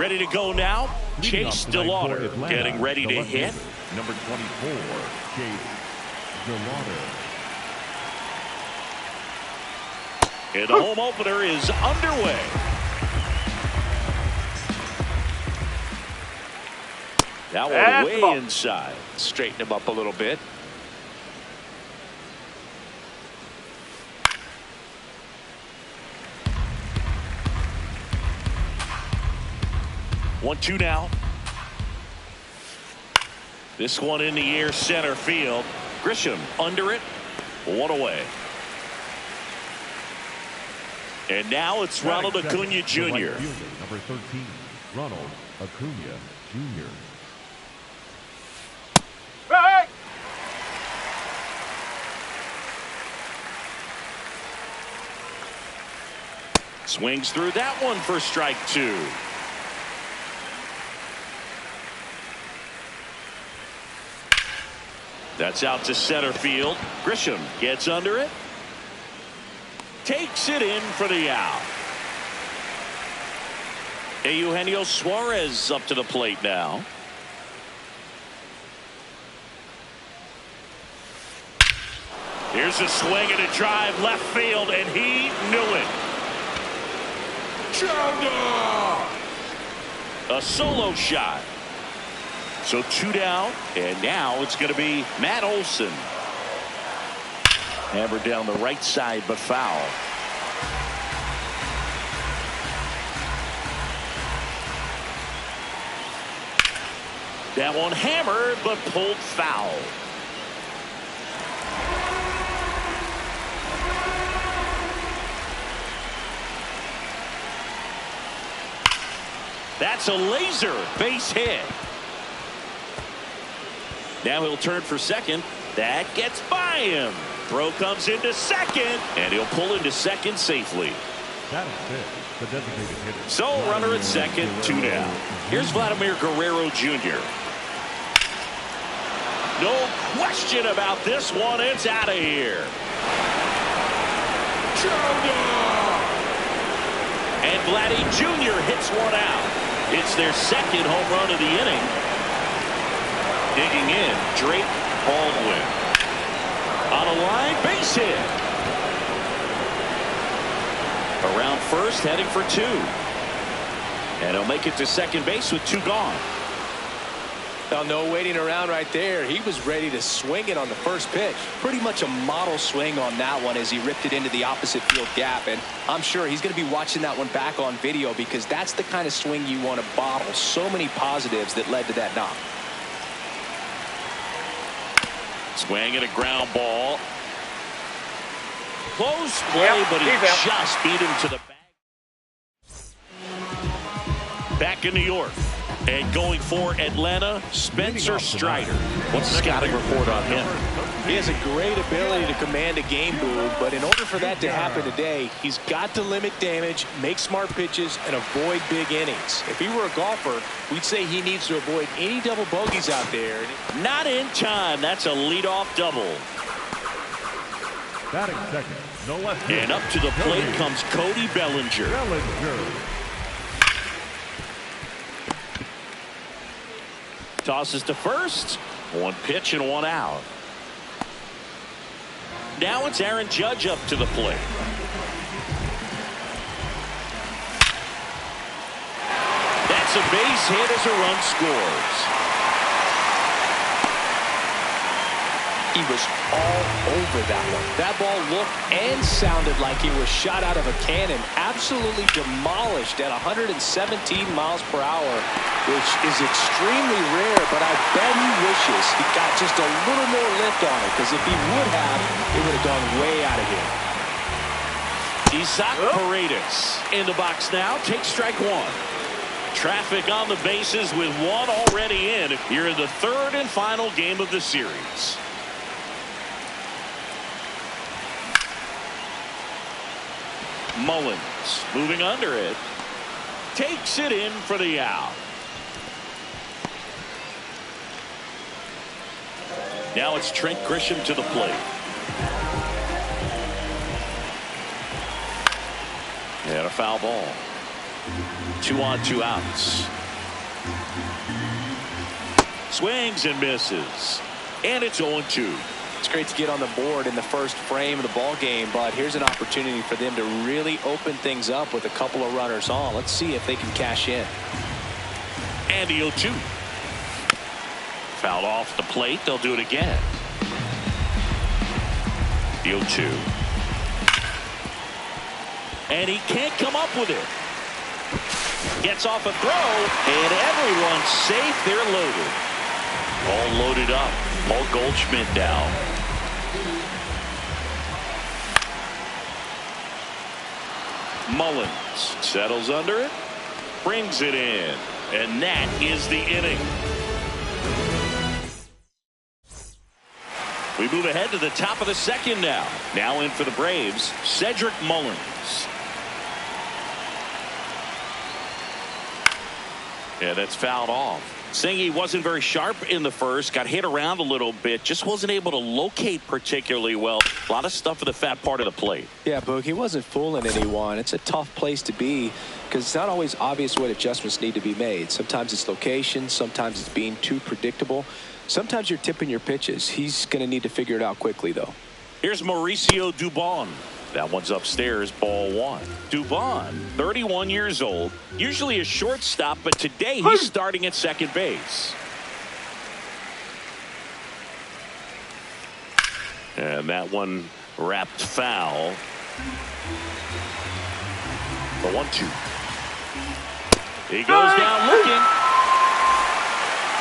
Ready to go now. Chase DeLauder getting ready to hit. Number 24, Chase DeLauder. And the home opener is underway. That one way inside. Straighten him up a little bit. One, two now. This one in the air, center field. Grisham under it. One away. And now it's Ronald Acuna Jr. Number 13, Ronald Acuna Jr. Right. Swings through that one for strike two. That's out to center field. Grisham gets under it. Takes it in for the out. Eugenio Suarez up to the plate now. Here's a swing and a drive left field, and he knew it. A solo shot. So two down, and now it's going to be Matt Olson. Hammered down the right side, but foul. That one hammered, but pulled foul. That's a laser base hit. Now he'll turn for second. That gets by him. Throw comes into second, and he'll pull into second safely. That is it. The designated hitter. So runner at second, two down. Here's Vladimir Guerrero Jr. No question about this one. It's out of here. And Vladdy Jr. hits one out. It's their second home run of the inning. Digging in, Drake Baldwin. On a line, base hit. Around first, heading for two. And he'll make it to second base with two gone. Well, no waiting around right there. He was ready to swing it on the first pitch. Pretty much a model swing on that one as he ripped it into the opposite field gap. And I'm sure he's going to be watching that one back on video because that's the kind of swing you want to bottle. So many positives that led to that knock. Swing at a ground ball. Close play, but he just beat him to the bag. Back in New York. And going for Atlanta, Spencer Strider. What's the scouting report on him? He has a great ability to command a game, Boo, but in order for that to happen today, he's got to limit damage, make smart pitches, and avoid big innings. If he were a golfer, we'd say he needs to avoid any double bogeys out there. Not in time. That's a leadoff double. Batting second, no less. And up to the plate comes Cody Bellinger. Tosses to first. One pitch and one out. Now it's Aaron Judge up to the plate. That's a base hit as a run scores. He was all over that one. That ball looked and sounded like it was shot out of a cannon. Absolutely demolished at 117 miles per hour, which is extremely rare, but I bet he wishes he got just a little more lift on it, because if he would have, it would have gone way out of here. Isaac Paredes in the box now. Takes strike one. Traffic on the bases with one already in. Here in the third and final game of the series. Mullins moving under it. Takes it in for the out. Now it's Trent Grisham to the plate. And a foul ball. 2 on, 2 outs. Swings and misses. And it's 0-2. It's great to get on the board in the first frame of the ball game, but here's an opportunity for them to really open things up with a couple of runners on. Let's see if they can cash in. And the 0-2. Fouled off the plate. They'll do it again. The 0-2. And he can't come up with it. Gets off a throw, and everyone's safe. They're loaded. All loaded up. Paul Goldschmidt down. Mullins settles under it, brings it in, and that is the inning. We move ahead to the top of the second now. Now in for the Braves, Cedric Mullins. Yeah, that's fouled off. Saying he wasn't very sharp in the first, got hit around a little bit, just wasn't able to locate particularly well. A lot of stuff in the fat part of the plate. Yeah, Boog, he wasn't fooling anyone. It's a tough place to be because it's not always obvious what adjustments need to be made. Sometimes it's location, sometimes it's being too predictable. Sometimes you're tipping your pitches. He's going to need to figure it out quickly, though. Here's Mauricio Dubon. That one's upstairs, ball 1. Dubon, 31 years old, usually a shortstop, but today he's starting at second base. And that one wrapped foul. The 1-2. He goes down looking.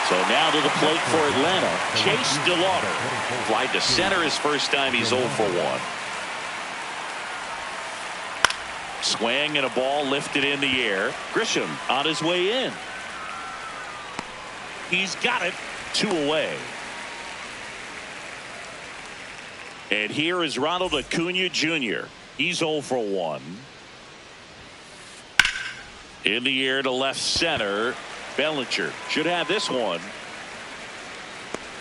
So now to the plate for Atlanta. Chase DeLauder. Fly to center his first time. He's 0 for 1. Swing and a ball lifted in the air. Grisham on his way in. He's got it. 2 away. And here is Ronald Acuna Jr. He's 0 for 1. In the air to left center. Bellinger should have this one.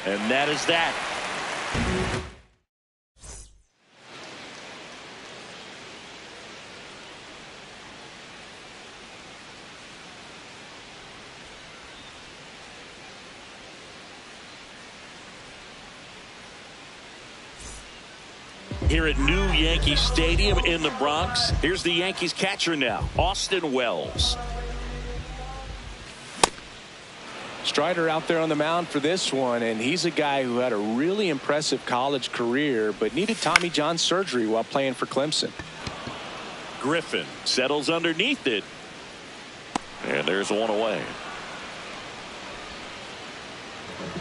And that is that. Here at New Yankee Stadium in the Bronx, here's the Yankees catcher now, Austin Wells. Strider out there on the mound for this one, and he's a guy who had a really impressive college career but needed Tommy John surgery while playing for Clemson. Griffin settles underneath it, and there's 1 away.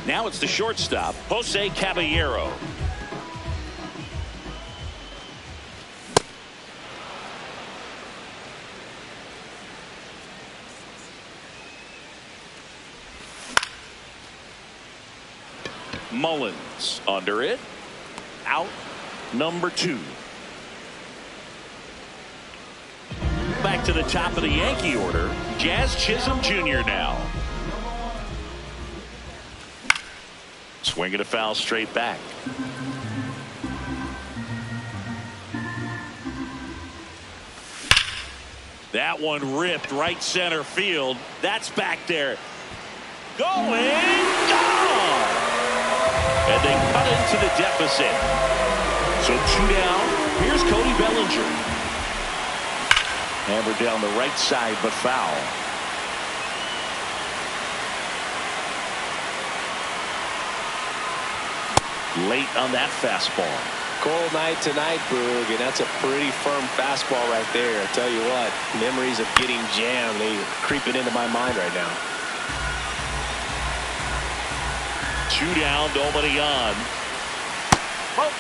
Now it's the shortstop, Jose Caballero. Mullins under it. Out number 2. Back to the top of the Yankee order. Jazz Chisholm Jr. now. Swinging a foul straight back. That one ripped right center field. That's back there. Going gone. And they cut into the deficit. So 2 down. Here's Cody Bellinger. Hammered down the right side, but foul. Late on that fastball. Cold night tonight, Boog, and that's a pretty firm fastball right there. I tell you what, memories of getting jammed, they creeping into my mind right now. 2 down, nobody on. Oh.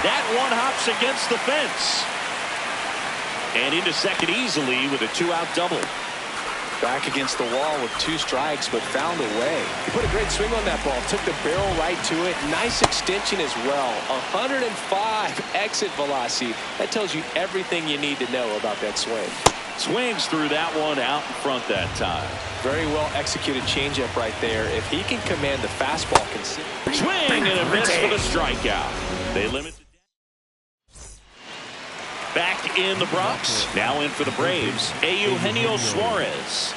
That one hops against the fence. And into second easily with a 2-out double. Back against the wall with 2 strikes, but found a way. He put a great swing on that ball. Took the barrel right to it. Nice extension as well. 105 exit velocity. That tells you everything you need to know about that swing. Swings through that one out in front that time. Very well executed changeup right there. If he can command the fastball consistently. Swing and a miss for the strikeout. They limit the back in the Bronx. Now in for the Braves, Eugenio Suarez.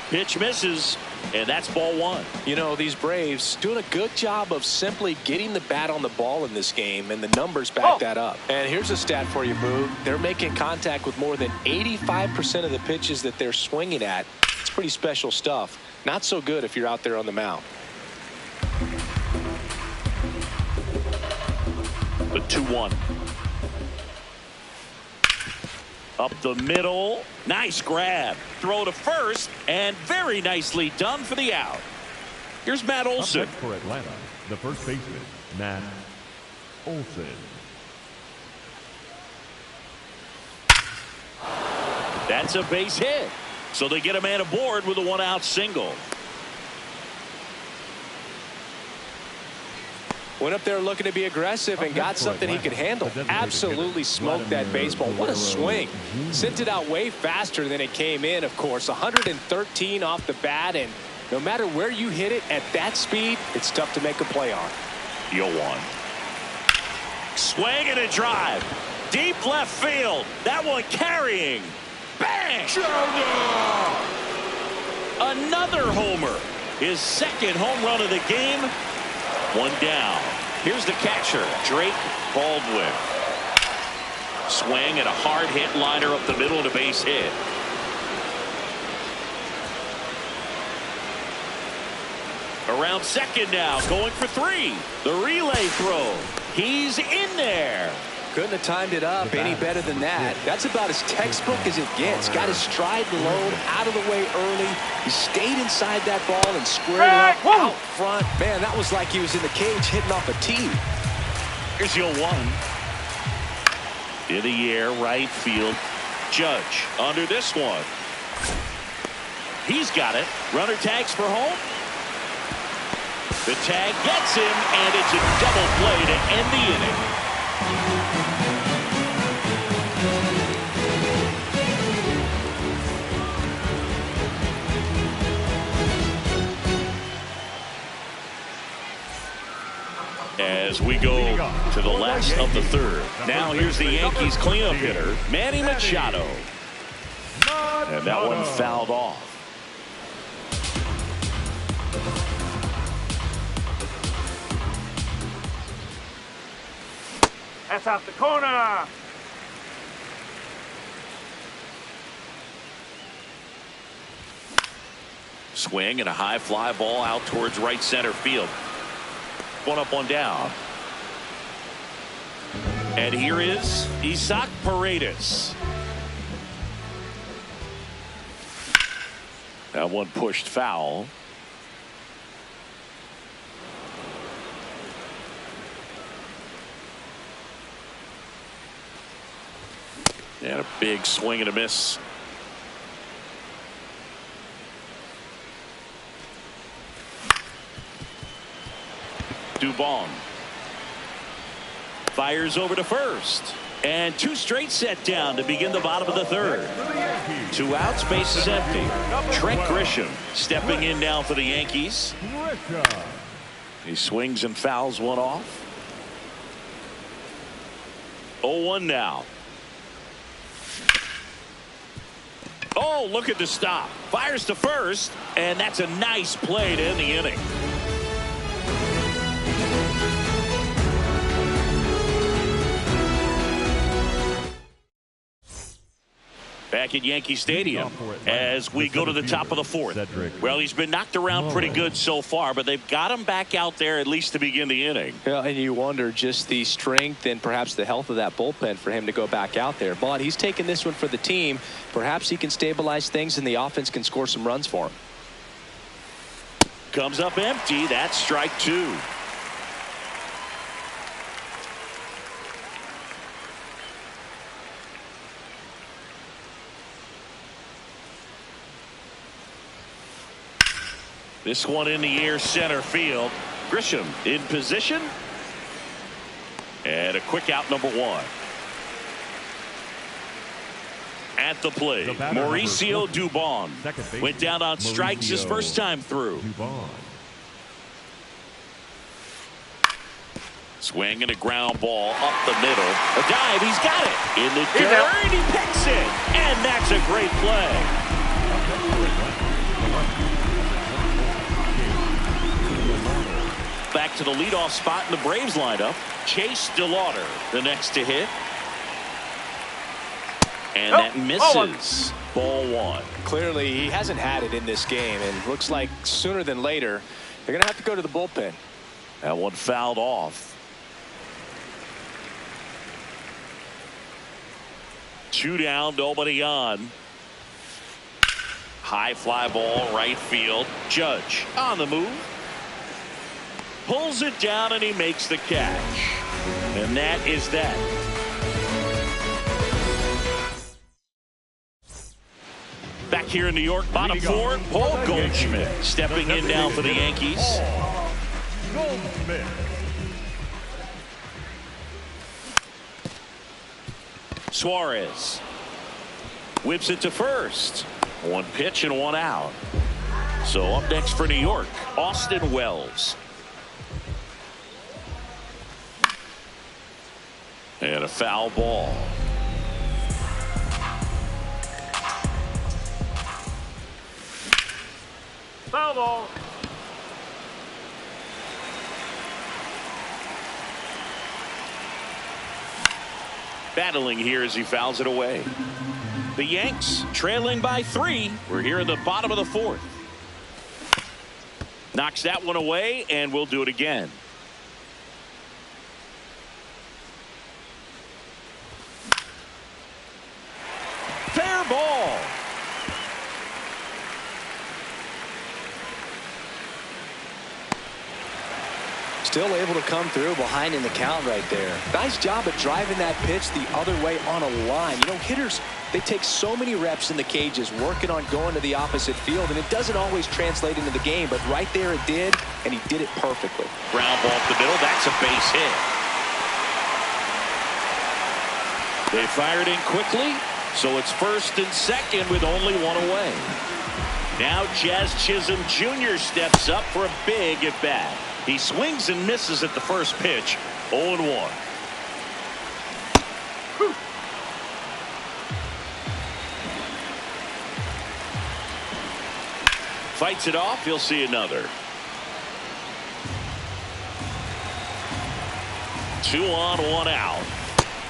Pitch misses, and that's ball one. You know, these Braves doing a good job of simply getting the bat on the ball in this game, and the numbers back that up. And here's a stat for you, Boo. They're making contact with more than 85% of the pitches that they're swinging at. It's pretty special stuff. Not so good if you're out there on the mound. The 2-1. Up the middle. Nice grab. Throw to first, and very nicely done for the out. Here's Matt Olson. Up next for Atlanta, the first baseman, Matt Olson. That's a base hit. So they get a man aboard with a one-out single. Went up there looking to be aggressive and got something he could handle. Absolutely smoked that baseball. What a swing. Sent it out way faster than it came in, of course. 113 off the bat, and no matter where you hit it at that speed, it's tough to make a play on. 0-1. Swing and a drive. Deep left field. That one carrying. Bang! Another homer. His second home run of the game. One down. Here's the catcher, Drake Baldwin. Swing and a hard hit liner up the middle and a base hit. Around second now, going for 3. The relay throw. He's in there. Couldn't have timed it up any better than that. That's about as textbook as it gets. Got his stride low, out of the way early. He stayed inside that ball and squared it up out front. Man, that was like he was in the cage hitting off a tee. Here's 0-1. In the air, right field. Judge under this one. He's got it. Runner tags for home. The tag gets him, and it's a double play to end the inning. As we go to the last of the third. Now here's the Yankees cleanup hitter, Manny Machado. And that one fouled off. That's out the corner. Swing and a high fly ball out towards right center field. One up, one down. And here is Isaac Paredes. That one pushed foul. And a big swing and a miss. Dubon fires over to first, and 2 straight set down to begin the bottom of the third. 2 outs, base is empty. Trent Grisham stepping in now for the Yankees. He swings and fouls one off. 0-1 now. Oh, look at the stop. Fires to first, and that's a nice play to end the inning. Back at Yankee Stadium as we go to the top of the 4th. Well, he's been knocked around pretty good so far, but they've got him back out there at least to begin the inning. Yeah, and you wonder just the strength and perhaps the health of that bullpen for him to go back out there. But he's taking this one for the team. Perhaps he can stabilize things and the offense can score some runs for him. Comes up empty. That's strike 2. This one in the air, center field. Grisham in position. And a quick out, number 1. at the plate. Mauricio Dubon went down on strikes his first time through. Swing and a ground ball up the middle. A dive, he's got it. In the dirt, and he picks it. And that's a great play. Back to the leadoff spot in the Braves lineup. Chase DeLauder, the next to hit. And that misses. Ball one. Clearly, he hasn't had it in this game, and looks like sooner than later, they're going to have to go to the bullpen. That one fouled off. 2 down, nobody on. High fly ball, right field. Judge on the move. Pulls it down and he makes the catch. And that is that. Back here in New York, bottom 4, Paul Goldschmidt stepping in now for the Yankees. Suarez whips it to first. 1 pitch and 1 out. So up next for New York, Austin Wells. And a foul ball. Foul ball. Battling here as he fouls it away. The Yanks trailing by 3. We're here in the bottom of the 4th. Knocks that one away, and we'll do it again. Fair ball. Still able to come through behind in the count right there. Nice job of driving that pitch the other way on a line. You know, hitters, they take so many reps in the cages working on going to the opposite field, and it doesn't always translate into the game, but right there it did, and he did it perfectly. Ground ball up the middle. That's a base hit. They fired in quickly, so it's 1st and 2nd with only 1 away. Now Jazz Chisholm Jr. steps up for a big at bat. He swings and misses at the first pitch. 0-1. Fights it off. You'll see another. 2 on, 1 out.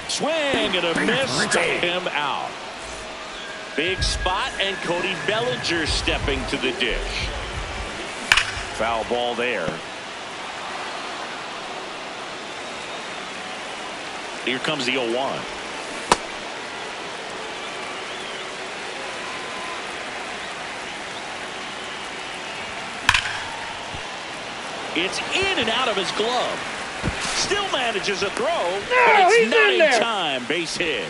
Swing and a miss. Struck him out. Big spot, and Cody Bellinger stepping to the dish. Foul ball there. Here comes the 0-1. It's in and out of his glove. Still manages a throw, but it's not in time. Base hit.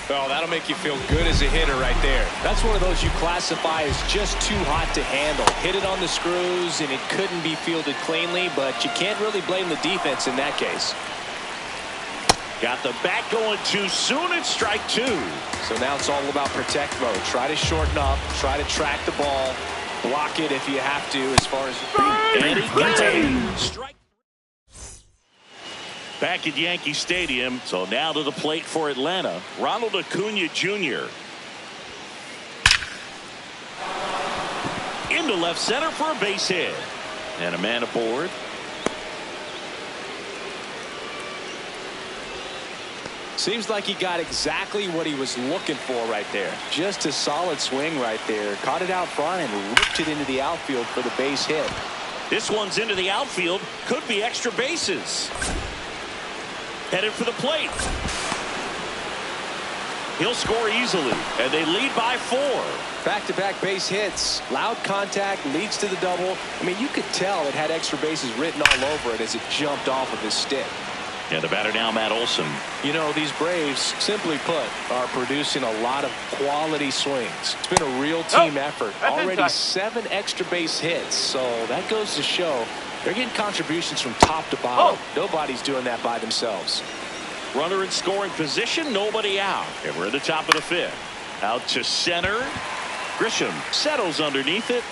Well, that'll make you feel good as a hitter right there. That's one of those you classify as just too hot to handle. Hit it on the screws, and it couldn't be fielded cleanly, but you can't really blame the defense in that case. Got the bat going too soon. It's strike 2. So now it's all about protect mode. Try to shorten up. Try to track the ball. Block it if you have to as far as... And he gets it. Strike. Back at Yankee Stadium. So now to the plate for Atlanta. Ronald Acuna Jr. Into left center for a base hit. And a man aboard. Seems like he got exactly what he was looking for right there. Just a solid swing right there. Caught it out front and ripped it into the outfield for the base hit. This one's into the outfield. Could be extra bases. Headed for the plate. He'll score easily, and they lead by 4. Back-to-back base hits. Loud contact leads to the double. I mean, you could tell it had extra bases written all over it as it jumped off of his stick. And the batter now, Matt Olson. You know, these Braves, simply put, are producing a lot of quality swings. It's been a real team effort. Already 7 extra base hits, so that goes to show they're getting contributions from top to bottom. Nobody's doing that by themselves. Runner in scoring position, nobody out. And we're at the top of the 5th. Out to center. Grisham settles underneath it.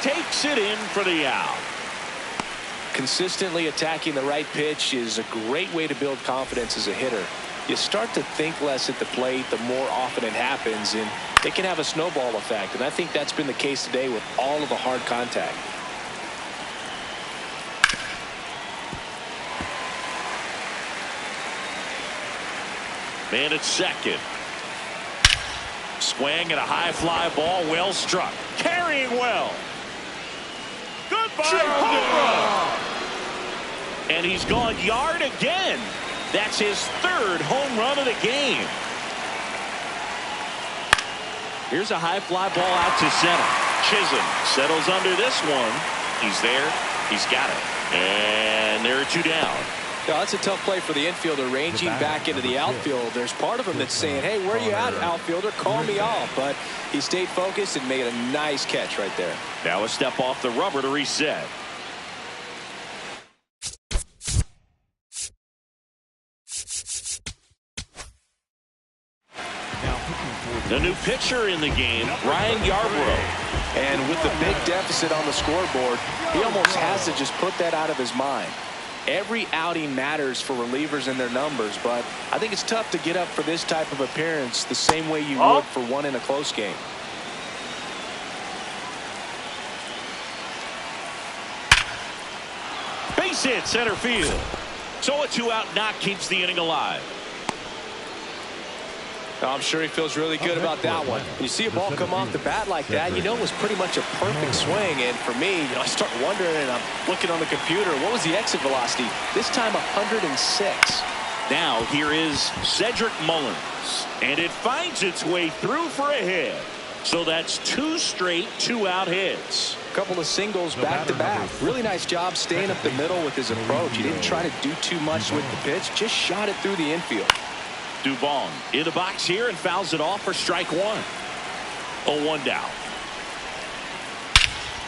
Takes it in for the out. Consistently attacking the right pitch is a great way to build confidence as a hitter. You start to think less at the plate the more often it happens, and it can have a snowball effect. And I think that's been the case today with all of the hard contact. Man at second. Swing and a high fly ball, well struck. Carrying well. Goodbye, home run. And he's gone yard again. That's his third home run of the game. Here's a high fly ball out to center. Chisholm settles under this one. He's there. He's got it. And there are two down. Yeah, that's a tough play for the infielder, ranging back into the outfield. There's part of him that's saying, hey, where are you at, outfielder? Call me off. But he stayed focused and made a nice catch right there. Now a step off the rubber to reset. The new pitcher in the game, Ryan Yarbrough. And with the big deficit on the scoreboard, he almost has to just put that out of his mind. Every outing matters for relievers and their numbers, but I think it's tough to get up for this type of appearance the same way you would for one in a close game. Base hit center field. So a two-out knock keeps the inning alive. I'm sure he feels really good about that one. When you see a ball come off the bat like that, you know it was pretty much a perfect swing. And for me, I start wondering, and I'm looking on the computer, what was the exit velocity? This time 106. Now here is Cedric Mullins. And it finds its way through for a hit. So that's two straight two-out hits. A couple of singles back to back. Really nice job staying up the middle with his approach. He didn't try to do too much with the pitch, just shot it through the infield. Dubon in the box here and fouls it off for strike one. 0-1 down.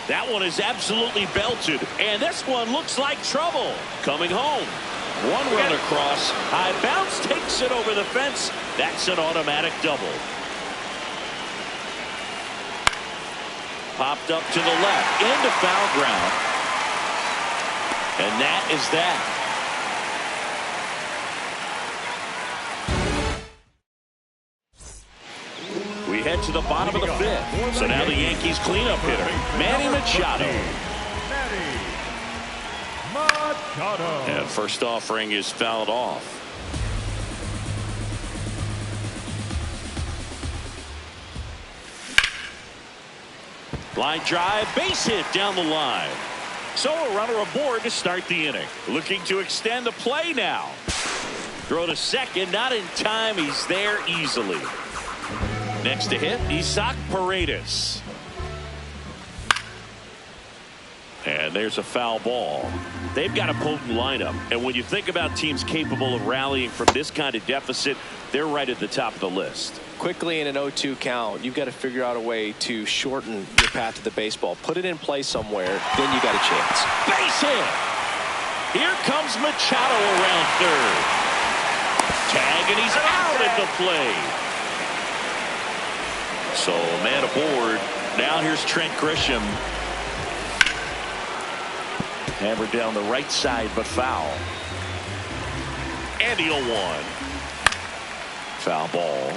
That one is absolutely belted, and this one looks like trouble. Coming home. One run across. High bounce takes it over the fence. That's an automatic double. Popped up to the left into foul ground. And that is that. We head to the bottom of the fifth. So now the Yankees cleanup hitter, Manny Machado. And first offering is fouled off. Line drive, base hit down the line. So a runner aboard to start the inning. Looking to extend the play now. Throw to second, not in time. He's there easily. Next to hit, Isaac Paredes. And there's a foul ball. They've got a potent lineup. And when you think about teams capable of rallying from this kind of deficit, they're right at the top of the list. Quickly in an 0-2 count, you've got to figure out a way to shorten your path to the baseball. Put it in play somewhere, then you got a chance. Base hit. Here comes Machado around third. Tag, and he's out at the plate. So man aboard. Now here's Trent Grisham. Hammered down the right side, but foul. And the 0-1. Foul ball.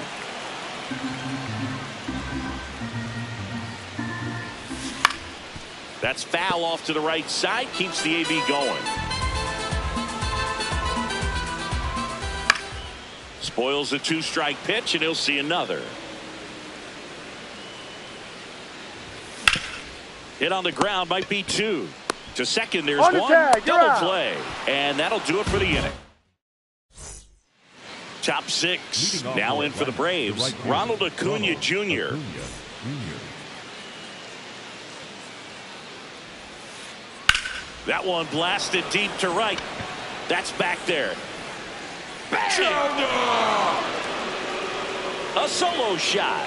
That's foul off to the right side. Keeps the AB going. Spoils a two-strike pitch, and he'll see another. Hit on the ground, might be two. To second, there's one. Double play. And that'll do it for the inning. Top six. Now in for the Braves. Ronald Acuna Jr. That one blasted deep to right. That's back there. A solo shot.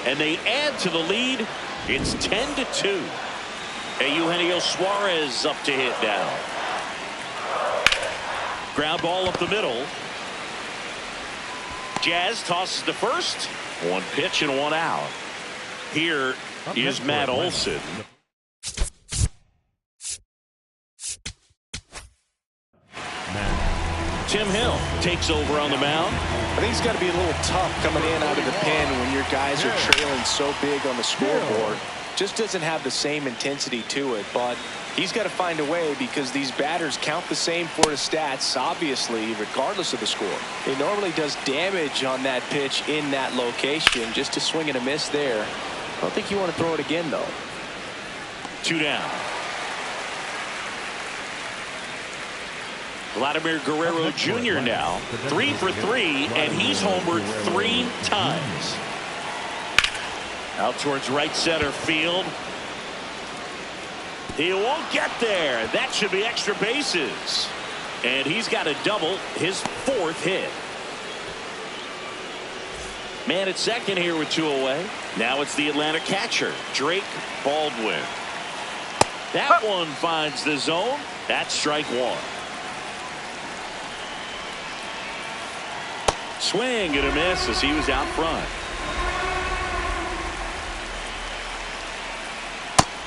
And they add to the lead. It's 10-2. And Eugenio Suarez up to hit now. Ground ball up the middle. Jazz tosses to first. One pitch and one out. Here is Matt Olson. Tim Hill takes over on the mound. I think it's got to be a little tough coming in out of the pen when your guys are trailing so big on the scoreboard. Just doesn't have the same intensity to it, but he's got to find a way because these batters count the same for the stats, obviously, regardless of the score. It normally does damage on that pitch in that location. Just a swing and a miss there. I don't think you want to throw it again, though. 2 down. Vladimir Guerrero Jr. now 3 for 3, and he's homered 3 times. Out towards right center field. He won't get there. That should be extra bases. And he's got a double, his 4th hit. Man at second here with 2 away. Now it's the Atlanta catcher, Drake Baldwin. That one finds the zone. That's strike 1. Swing and a miss as he was out front.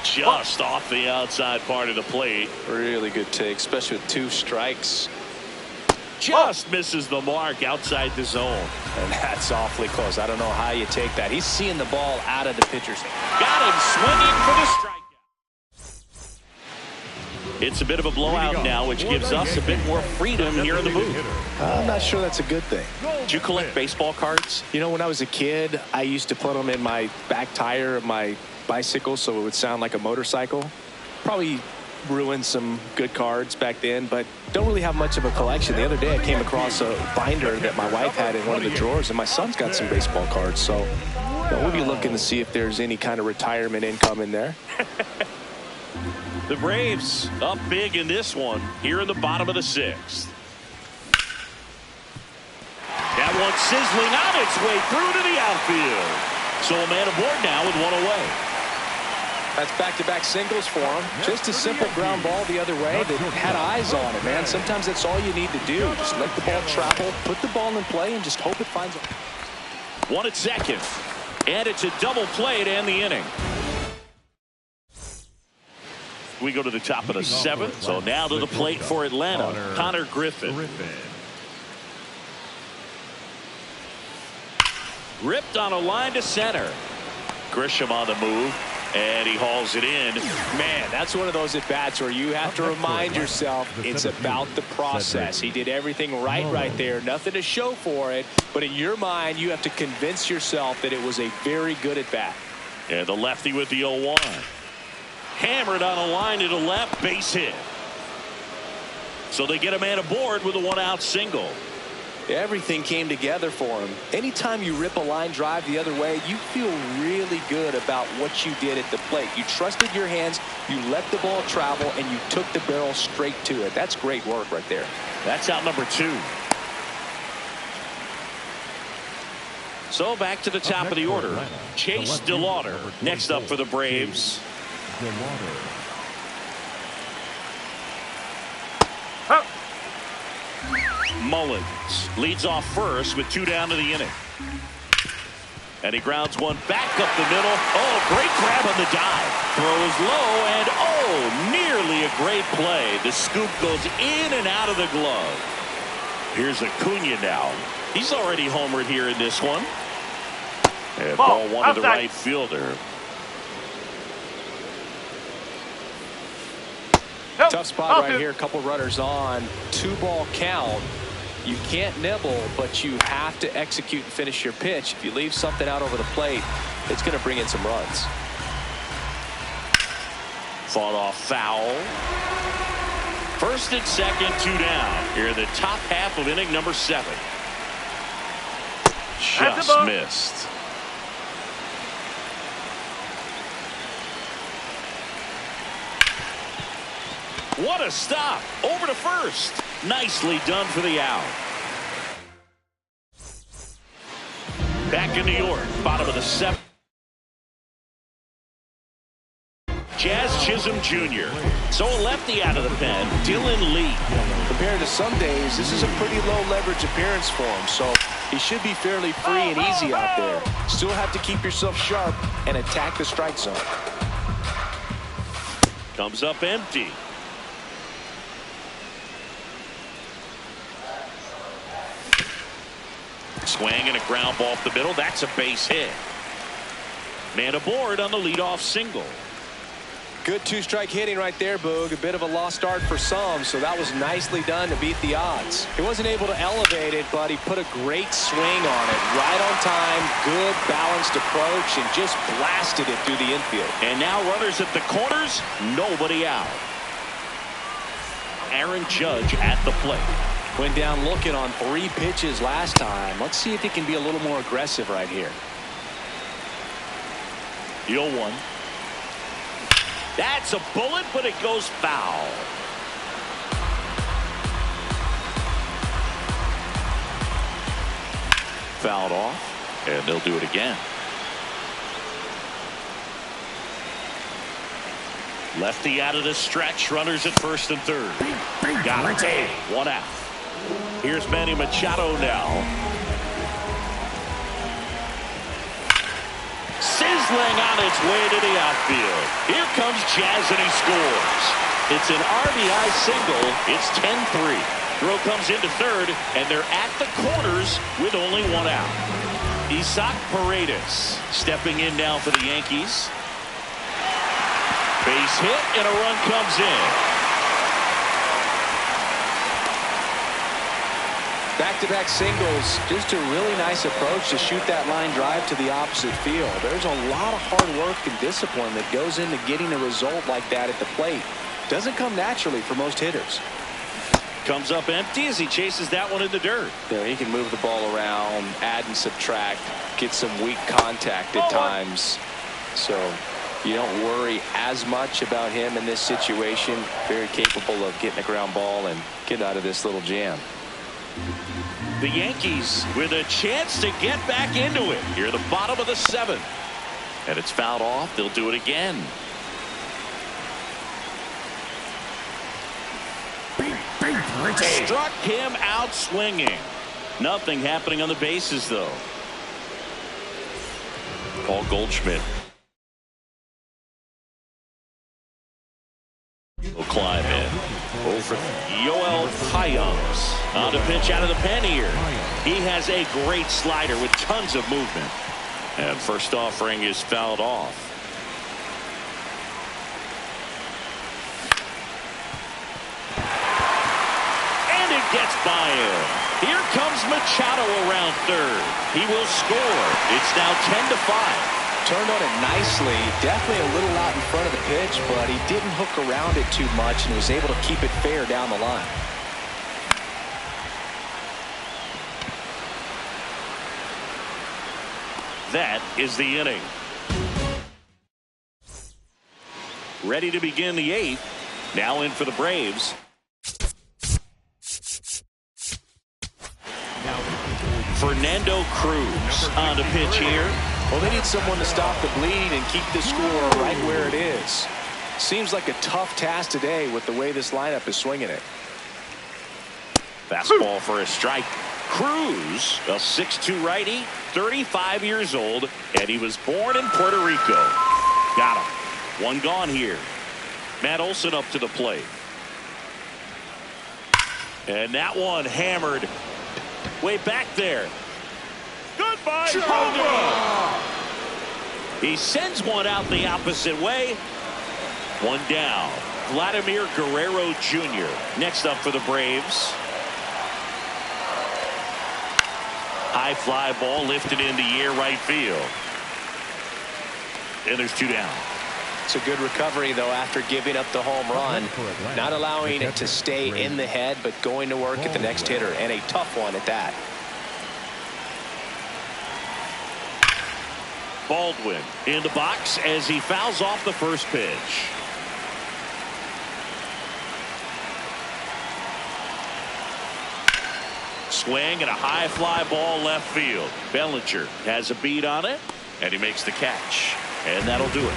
Just off the outside part of the plate. Really good take, especially with 2 strikes. Just misses the mark outside the zone. And that's awfully close. I don't know how you take that. He's seeing the ball out of the pitcher's hand. Got him swinging for the strikeout. It's a bit of a blowout now, which gives us a bit more freedom here in the booth. I'm not sure that's a good thing. Do you collect baseball cards? You know, when I was a kid, I used to put them in my back tire of my bicycle so it would sound like a motorcycle. Probably ruined some good cards back then, but don't really have much of a collection. The other day I came across a binder that my wife had in one of the drawers, and my son's got some baseball cards. So we'll be looking to see if there's any kind of retirement income in there. The Braves up big in this one here in the bottom of the 6th. That one sizzling on its way through to the outfield. So a man aboard now with 1 away. That's back-to-back singles for him. Just a simple ground ball the other way that had eyes on it, man. Sometimes that's all you need to do. Just let the ball travel, put the ball in play, and just hope it finds it. 1 at second. And it's a double play to end the inning. We go to the top of the 7th. So now to the plate for Atlanta, Connor Griffin. Ripped on a line to center. Grisham on the move, and he hauls it in. Man, that's one of those at-bats where you have to remind yourself it's about the process. He did everything right there. Nothing to show for it, but in your mind, you have to convince yourself that it was a very good at-bat. And the lefty with the 0-1. Hammered on a line to the left, base hit. So they get a man aboard with a 1-out single. Everything came together for him. Anytime you rip a line drive the other way, you feel really good about what you did at the plate. You trusted your hands, you let the ball travel, and you took the barrel straight to it. That's great work right there. That's out number 2. So back to the top of the order. Chase DeLauder next up for the Braves. Mullins leads off first with 2 down to the inning. And he grounds one back up the middle. Oh, great grab on the dive. Throws low, and oh, nearly a great play. The scoop goes in and out of the glove. Here's Acuna now. He's already homered here in this one. And ball 1 to the right fielder. Tough spot right here. A couple runners on. 2-ball count. You can't nibble, but you have to execute and finish your pitch. If you leave something out over the plate, it's going to bring in some runs. Fought off foul. First and second, 2 down. Here in the top half of inning number 7. Just missed. What a stop. Over to first. Nicely done for the out. Back in New York. Bottom of the 7th. Jazz Chisholm Jr. So a lefty out of the pen. Dylan Lee. The compared to some days, this is a pretty low leverage appearance for him. So he should be fairly free and easy out there. Still have to keep yourself sharp and attack the strike zone. Comes up empty. Swing and a ground ball off the middle. That's a base hit. Man aboard on the leadoff single. Good two-strike hitting right there, Boog. A bit of a lost start for some, so that was nicely done to beat the odds. He wasn't able to elevate it, but he put a great swing on it. Right on time, good balanced approach, and just blasted it through the infield. And now runners at the corners, nobody out. Aaron Judge at the plate. Went down looking on 3 pitches last time. Let's see if he can be a little more aggressive right here. 0-1. That's a bullet, but it goes foul. Fouled off, and they'll do it again. Lefty out of the stretch. Runners at first and third. Got it. 1 out. Here's Manny Machado now. Sizzling on its way to the outfield. Here comes Jazz, and he scores. It's an RBI single. It's 10-3. Throw comes into third, and they're at the corners with only 1 out. Isaac Paredes stepping in now for the Yankees. Base hit, and a run comes in. Back-to-back singles, just a really nice approach to shoot that line drive to the opposite field. There's a lot of hard work and discipline that goes into getting a result like that at the plate. Doesn't come naturally for most hitters. Comes up empty as he chases that one in the dirt. There, he can move the ball around, add and subtract, get some weak contact at times. So you don't worry as much about him in this situation. Very capable of getting a ground ball and get out of this little jam. The Yankees with a chance to get back into it. Here at the bottom of the 7th. And it's fouled off. They'll do it again. Struck him out swinging. Nothing happening on the bases, though. Paul Goldschmidt will climb in. Over Yoel Payams on the pitch out of the pen here. He has a great slider with tons of movement. And first offering is fouled off. And it gets by him. Here comes Machado around third. He will score. It's now 10-5. Turned on it nicely. Definitely a little out in front of the pitch, but he didn't hook around it too much and was able to keep it fair down the line. That is the inning. Ready to begin the 8th. Now in for the Braves. Fernando Cruz on the pitch here. Well, they need someone to stop the bleed and keep the score right where it is. Seems like a tough task today with the way this lineup is swinging it. Fastball for a strike. Cruz, a 6'2 righty, 35 years old, and he was born in Puerto Rico. Got him. 1 gone here. Matt Olson up to the plate. And that one hammered way back there. Goodbye, Hogan. He sends one out the opposite way. 1 down. Vladimir Guerrero Jr. next up for the Braves. High fly ball lifted in the air right field. And there's 2 down. It's a good recovery, though, after giving up the home run. Not allowing it to stay in the head, but going to work at the next hitter, and a tough one at that. Baldwin in the box as he fouls off the first pitch. Swing and a high fly ball left field. Bellinger has a beat on it, and he makes the catch. And that'll do it.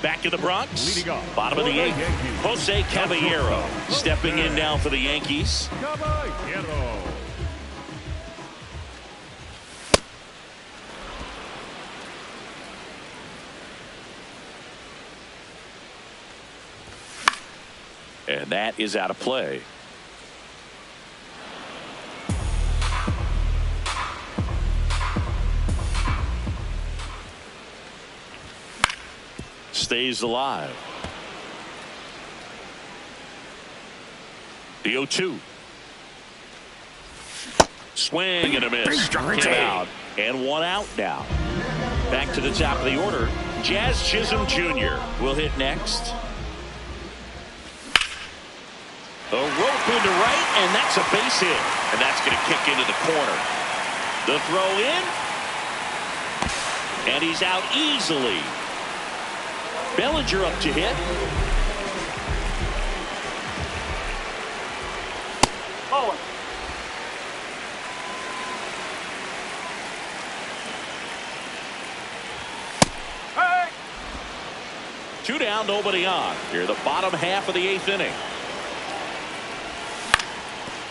Back in the Bronx, Leading off bottom of the for the 8th, Yankees, Jose Caballero stepping in now for the Yankees. Caballero. And that is out of play. Stays alive. The 0-2. Swing and a miss. Struck him out. And one out now. Back to the top of the order. Jazz Chisholm Jr. will hit next. A rope into right, and that's a base hit. And that's going to kick into the corner. The throw in. And he's out easily. Bellinger up to hit. Forward. Hey! 2 down, nobody on. Here, the bottom half of the 8th inning.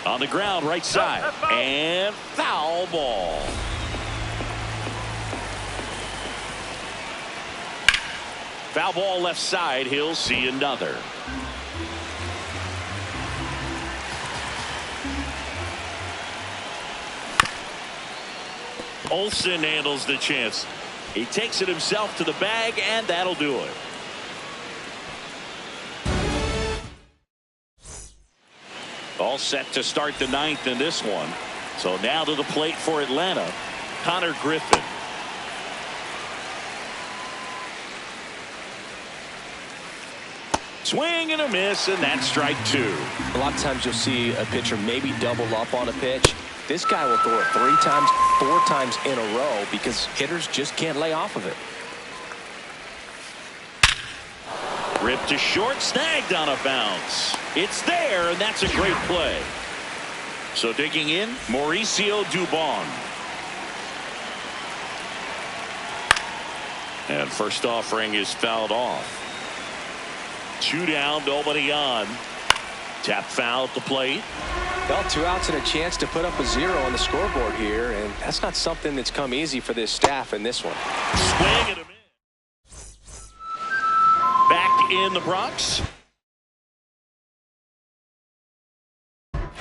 On the ground, right side. And foul ball. Foul ball left side. He'll see another. Olsen handles the chance. He takes it himself to the bag, and that'll do it. All set to start the 9th in this one. So now to the plate for Atlanta, Connor Griffin. Swing and a miss, and that's strike 2. A lot of times you'll see a pitcher maybe double up on a pitch. This guy will throw it 3 times, 4 times in a row because hitters just can't lay off of it. Ripped to short, snagged on a bounce. It's there, and that's a great play. So digging in, Mauricio Dubon. And first offering is fouled off. 2 down, nobody on. Tap foul at the plate. Well, 2 outs and a chance to put up a 0 on the scoreboard here, and that's not something that's come easy for this staff in this one. Swing and a miss. Back in the Bronx.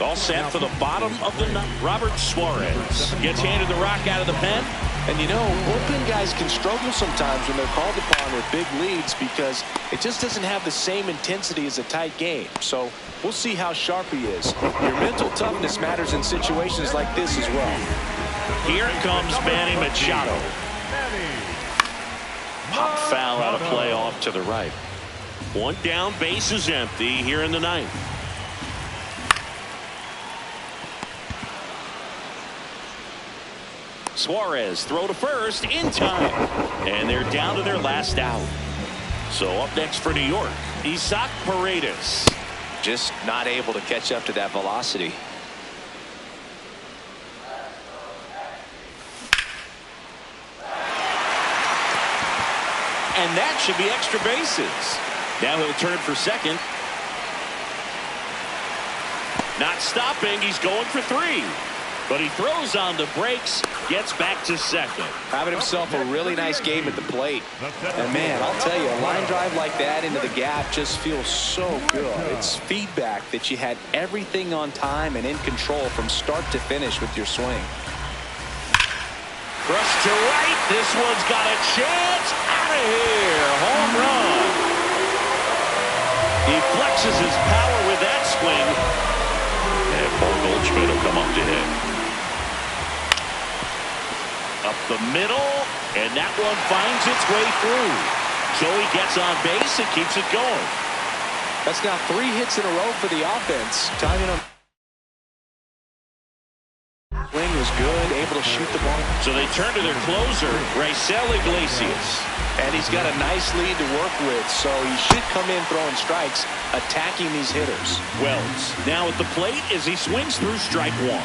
All set for the bottom of the ninth. Robert Suarez gets handed the rock out of the pen. And you know, bullpen guys can struggle sometimes when they're called upon with big leads because it just doesn't have the same intensity as a tight game. So we'll see how sharp he is. Your mental toughness matters in situations like this as well. Here comes Manny Machado. Pop foul out of play off to the right. 1 down, base is empty here in the 9th. Suarez throw to first in time. And they're down to their last out. So up next for New York, Isaac Paredes. Just not able to catch up to that velocity. And that should be extra bases. Now he'll turn for second. Not stopping. He's going for 3. But he throws on the brakes, gets back to second. Having himself a really nice game at the plate. And man, I'll tell you, a line drive like that into the gap just feels so good. It's feedback that you had everything on time and in control from start to finish with your swing. Brush to right. This one's got a chance. Out of here. Home run. He flexes his power with that swing. And Paul Goldschmidt will come up to hit. Up the middle, and that one finds its way through. So he gets on base and keeps it going. That's now 3 hits in a row for the offense. Timing on swing was good, able to shoot the ball. So they turn to their closer, Raisel Iglesias. And he's got a nice lead to work with, so he should come in throwing strikes, attacking these hitters. Wells now at the plate as he swings through strike 1.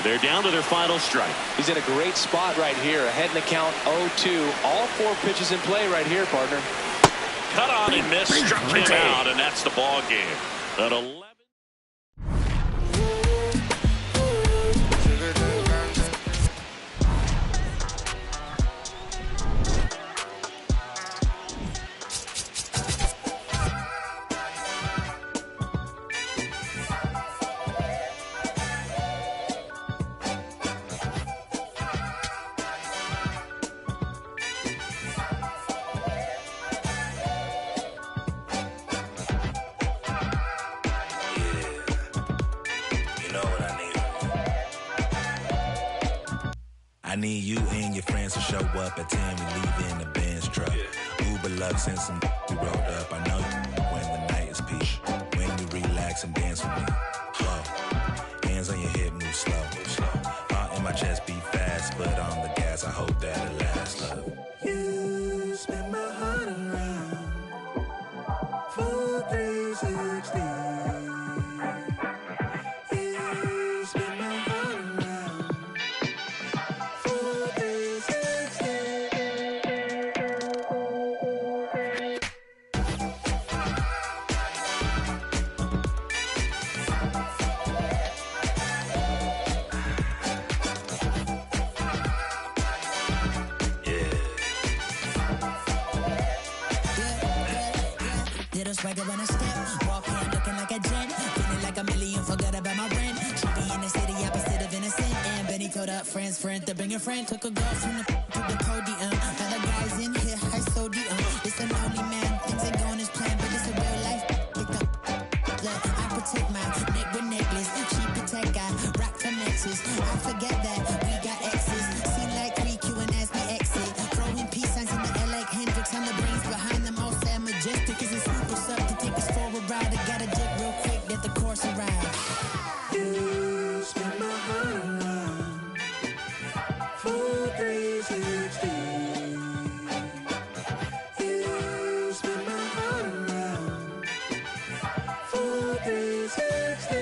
They're down to their final strike. He's in a great spot right here, ahead in the count 0-2. All 4 pitches in play right here, partner. cut on and missed, struck him out, and that's the ball game. At 11. I need you and your friends to show up at 10. We leave in the Benz truck. Uber Lux and some we rolled up. I know you when the night is peak. When you relax and dance with me. Whoa. Hands on your hip, move slow. Heart in my chest beat fast, but on the gas, I hope that it lasts. Love. You spin my heart around. Full 360. You spin my heart around. Little swagger when I step, walk in looking like a gent, feeling like a million, forgot about my rent. She be in the city, opposite of innocent. And Benny told up friends, to bring a friend. Took a girl from the to the podium. Now the guys in here, high sodium. It's a lonely man, things ain't going as planned, but it's a real life. Pick up, look, I protect my neck with necklace. She protect, I rock for nexus. I forget that we got exes. Seem like 3Q and as we exit. Throwing peace signs in the air like Hendrix on the brains behind them all sad majestic. Is it super up to take us for a ride? I gotta dip real quick, let the course arrive. You spin my heart around. Full 360. You spin my heart around. Full 360.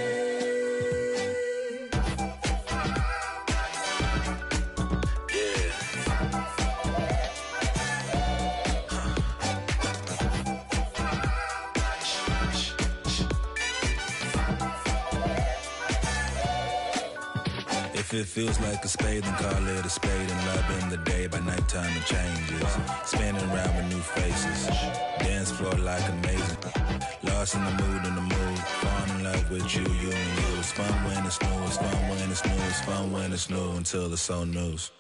If it feels like a spade, then call it a spade. And love in the day, by nighttime it changes. Spinning around with new faces. Dance floor like amazing. Lost in the mood, Fall in love with you and you. It's fun when it's new, it's fun when it's new, it's fun when it's new. Until it's so news.